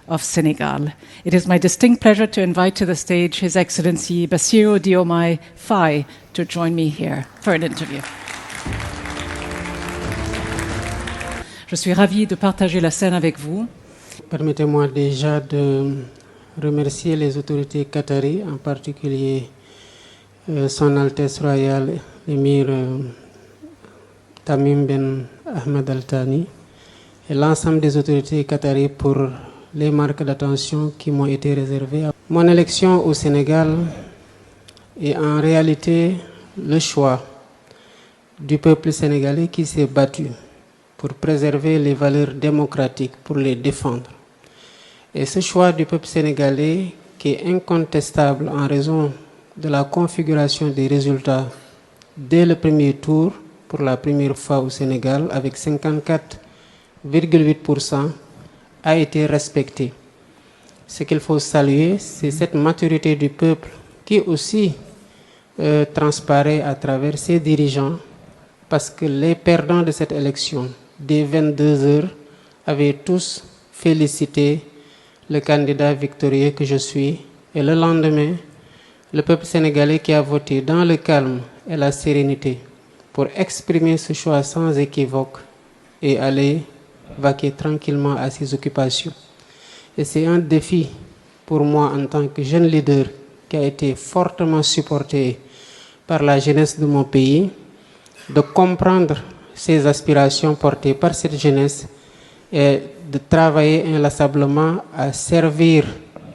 of Senegal. It is my distinct pleasure to invite to the stage His Excellency Bassirou Diomaye Faye to join me here for an interview. Je suis ravie de partager la scène avec vous. Permettez-moi déjà de remercier les autorités qataries, en particulier Son Altesse Royale, l'émir Tamim Ben Ahmed Al Thani, et l'ensemble des autorités qataries pour les marques d'attention qui m'ont été réservées. Mon élection au Sénégal est en réalité le choix du peuple sénégalais qui s'est battu pour préserver les valeurs démocratiques, pour les défendre. Et ce choix du peuple sénégalais, qui est incontestable en raison de la configuration des résultats dès le premier tour, pour la première fois au Sénégal, avec 54,8%, a été respecté. Ce qu'il faut saluer, c'est cette maturité du peuple qui aussi transparaît à travers ses dirigeants, parce que les perdants de cette élection, dès 22 heures, avaient tous félicité le candidat victorieux que je suis. Et le lendemain, le peuple sénégalais qui a voté dans le calme et la sérénité pour exprimer ce choix sans équivoque et aller vaquer tranquillement à ses occupations. Et c'est un défi pour moi en tant que jeune leader qui a été fortement supporté par la jeunesse de mon pays, de comprendre ces aspirations portées par cette jeunesse et de travailler inlassablement à servir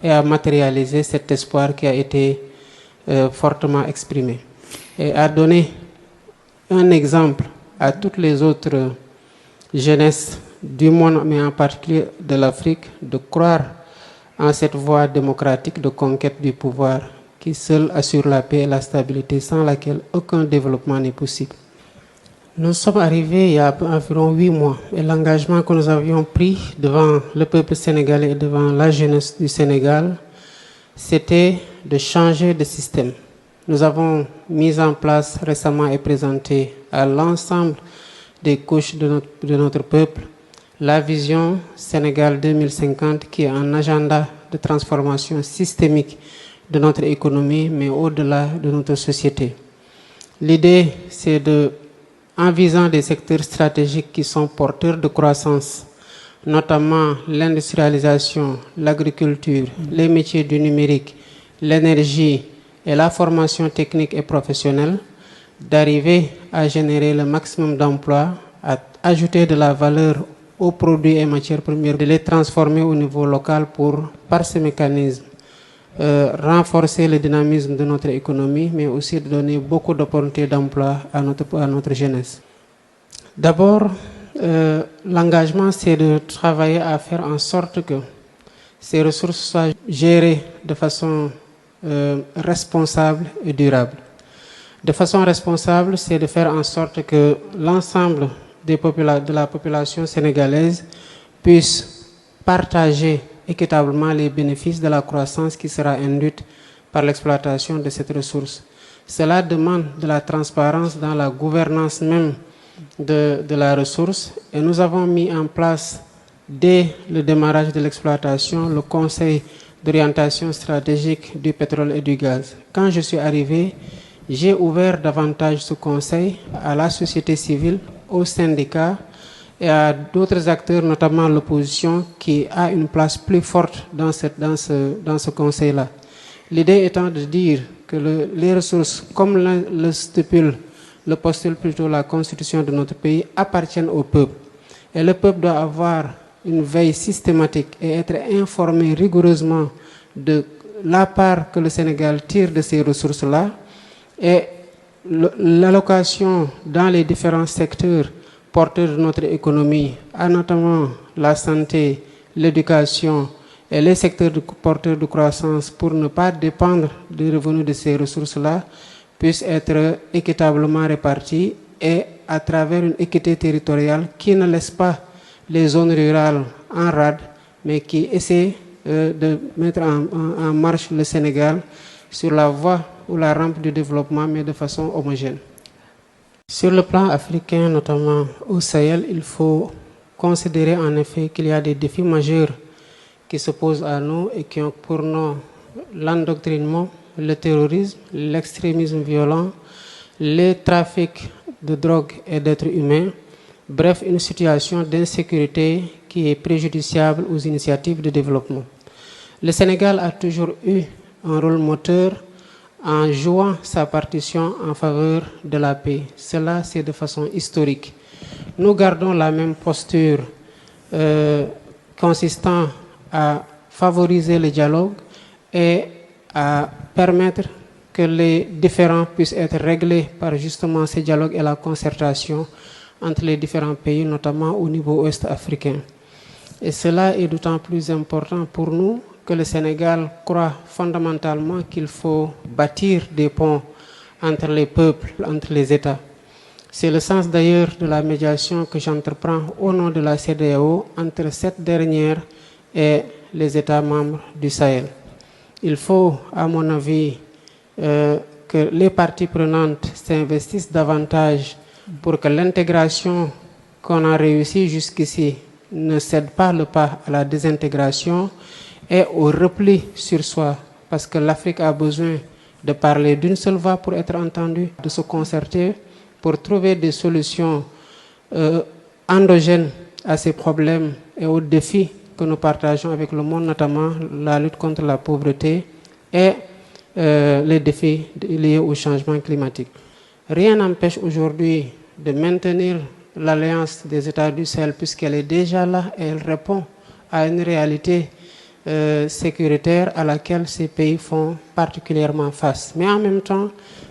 et à matérialiser cet espoir qui a été fortement exprimé. Et à donner un exemple à toutes les autres jeunesses du monde, mais en particulier de l'Afrique, de croire en cette voie démocratique de conquête du pouvoir qui seule assure la paix et la stabilité, sans laquelle aucun développement n'est possible. Nous sommes arrivés il y a environ 8 mois et l'engagement que nous avions pris devant le peuple sénégalais et devant la jeunesse du Sénégal, c'était de changer de système. Nous avons mis en place récemment et présenté à l'ensemble des couches de notre peuple la vision Sénégal 2050 qui est un agenda de transformation systémique de notre économie, mais au-delà de notre société. L'idée, c'est en visant des secteurs stratégiques qui sont porteurs de croissance, notamment l'industrialisation, l'agriculture, les métiers du numérique, l'énergie et la formation technique et professionnelle, d'arriver à générer le maximum d'emplois, à ajouter de la valeur aux produits et matières premières, de les transformer au niveau local pour, par ce mécanisme, renforcer le dynamisme de notre économie, mais aussi de donner beaucoup d'opportunités d'emploi à notre jeunesse. D'abord, l'engagement, c'est de travailler à faire en sorte que ces ressources soient gérées de façon responsable et durable. De façon responsable, c'est de faire en sorte que l'ensemble de la population sénégalaise puisse partager équitablement les bénéfices de la croissance qui sera induite par l'exploitation de cette ressource. Cela demande de la transparence dans la gouvernance même de la ressource et nous avons mis en place dès le démarrage de l'exploitation le Conseil d'orientation stratégique du pétrole et du gaz. Quand je suis arrivé, j'ai ouvert davantage ce conseil à la société civile, aux syndicats et à d'autres acteurs, notamment l'opposition, qui a une place plus forte dans ce conseil-là. L'idée étant de dire que les ressources, comme le postule plutôt la constitution de notre pays, appartiennent au peuple. Et le peuple doit avoir une veille systématique et être informé rigoureusement de la part que le Sénégal tire de ces ressources-là et l'allocation dans les différents secteurs porteurs de notre économie, à notamment la santé, l'éducation et les secteurs porteurs de croissance pour ne pas dépendre des revenus de ces ressources-là, puissent être équitablement répartis et à travers une équité territoriale qui ne laisse pas les zones rurales en rade, mais qui essaie de mettre en marche le Sénégal sur la voie ou la rampe du développement, mais de façon homogène. Sur le plan africain, notamment au Sahel, il faut considérer en effet qu'il y a des défis majeurs qui s'opposent à nous et qui ont pour nom l'endoctrinement, le terrorisme, l'extrémisme violent, les trafics de drogue et d'êtres humains, bref, une situation d'insécurité qui est préjudiciable aux initiatives de développement. Le Sénégal a toujours eu un rôle moteur en jouant sa partition en faveur de la paix. Cela, c'est de façon historique. Nous gardons la même posture consistant à favoriser le dialogue et à permettre que les différends puissent être réglés par justement ce dialogue et la concertation entre les différents pays, notamment au niveau ouest africain. Et cela est d'autant plus important pour nous que le Sénégal croit fondamentalement qu'il faut bâtir des ponts entre les peuples, entre les États. C'est le sens d'ailleurs de la médiation que j'entreprends au nom de la CEDEAO entre cette dernière et les États membres du Sahel. Il faut, à mon avis, que les parties prenantes s'investissent davantage pour que l'intégration qu'on a réussi jusqu'ici ne cède pas le pas à la désintégration et au repli sur soi, parce que l'Afrique a besoin de parler d'une seule voix pour être entendue, de se concerter pour trouver des solutions endogènes à ces problèmes et aux défis que nous partageons avec le monde, notamment la lutte contre la pauvreté et les défis liés au changement climatique. Rien n'empêche aujourd'hui de maintenir l'alliance des États du Sahel puisqu'elle est déjà là et elle répond à une réalité sécuritaire à laquelle ces pays font particulièrement face. Mais en même temps,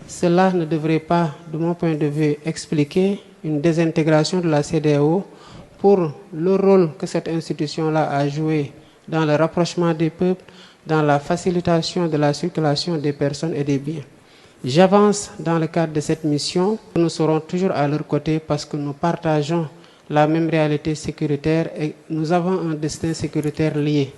cela ne devrait pas, de mon point de vue, expliquer une désintégration de la CEDEAO pour le rôle que cette institution-là a joué dans le rapprochement des peuples, dans la facilitation de la circulation des personnes et des biens. J'avance dans le cadre de cette mission. Nous serons toujours à leur côté parce que nous partageons la même réalité sécuritaire et nous avons un destin sécuritaire lié.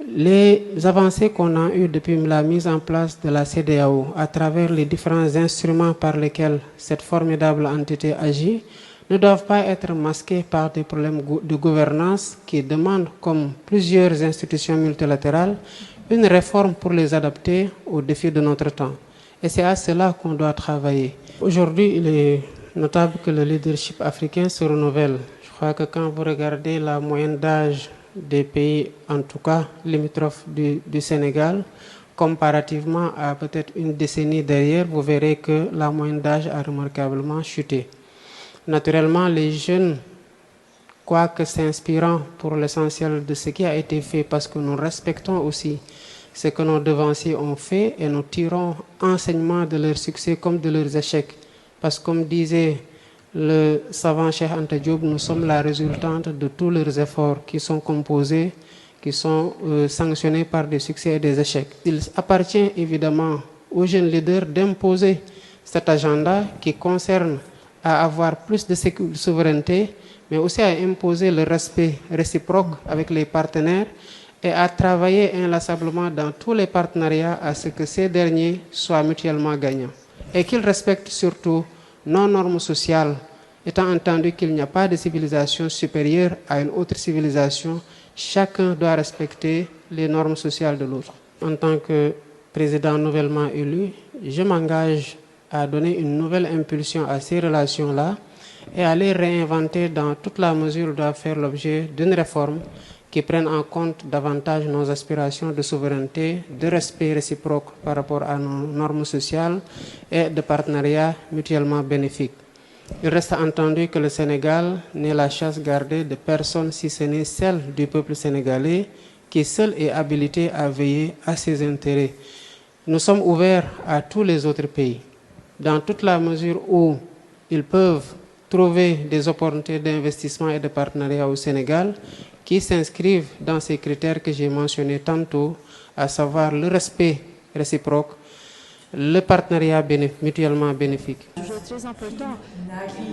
Les avancées qu'on a eues depuis la mise en place de la CEDEAO à travers les différents instruments par lesquels cette formidable entité agit ne doivent pas être masquées par des problèmes de gouvernance qui demandent, comme plusieurs institutions multilatérales, une réforme pour les adapter aux défis de notre temps. Et c'est à cela qu'on doit travailler. Aujourd'hui, il est notable que le leadership africain se renouvelle. Je crois que quand vous regardez la moyenne d'âge des pays, en tout cas limitrophes du Sénégal, comparativement à peut-être une décennie derrière, vous verrez que la moyenne d'âge a remarquablement chuté. Naturellement, les jeunes, quoique s'inspirant pour l'essentiel de ce qui a été fait, parce que nous respectons aussi ce que nos devanciers ont fait et nous tirons enseignement de leurs succès comme de leurs échecs. Parce que comme disait le savant Cheikh Anta Diop, nous sommes la résultante de tous leurs efforts qui sont composés, qui sont sanctionnés par des succès et des échecs. Il appartient évidemment aux jeunes leaders d'imposer cet agenda qui concerne à avoir plus de souveraineté, mais aussi à imposer le respect réciproque avec les partenaires et à travailler inlassablement dans tous les partenariats à ce que ces derniers soient mutuellement gagnants. Et qu'ils respectent surtout nos normes sociales, étant entendu qu'il n'y a pas de civilisation supérieure à une autre civilisation, chacun doit respecter les normes sociales de l'autre. En tant que président nouvellement élu, je m'engage à donner une nouvelle impulsion à ces relations-là et à les réinventer dans toute la mesure où doivent faire l'objet d'une réforme qui prenne en compte davantage nos aspirations de souveraineté, de respect réciproque par rapport à nos normes sociales et de partenariat mutuellement bénéfique. Il reste entendu que le Sénégal n'est la chasse gardée de personne si ce n'est celle du peuple sénégalais qui seul est habilité à veiller à ses intérêts. Nous sommes ouverts à tous les autres pays, dans toute la mesure où ils peuvent trouver des opportunités d'investissement et de partenariat au Sénégal qui s'inscrivent dans ces critères que j'ai mentionnés tantôt, à savoir le respect réciproque, le partenariat mutuellement bénéfique. Très important qui...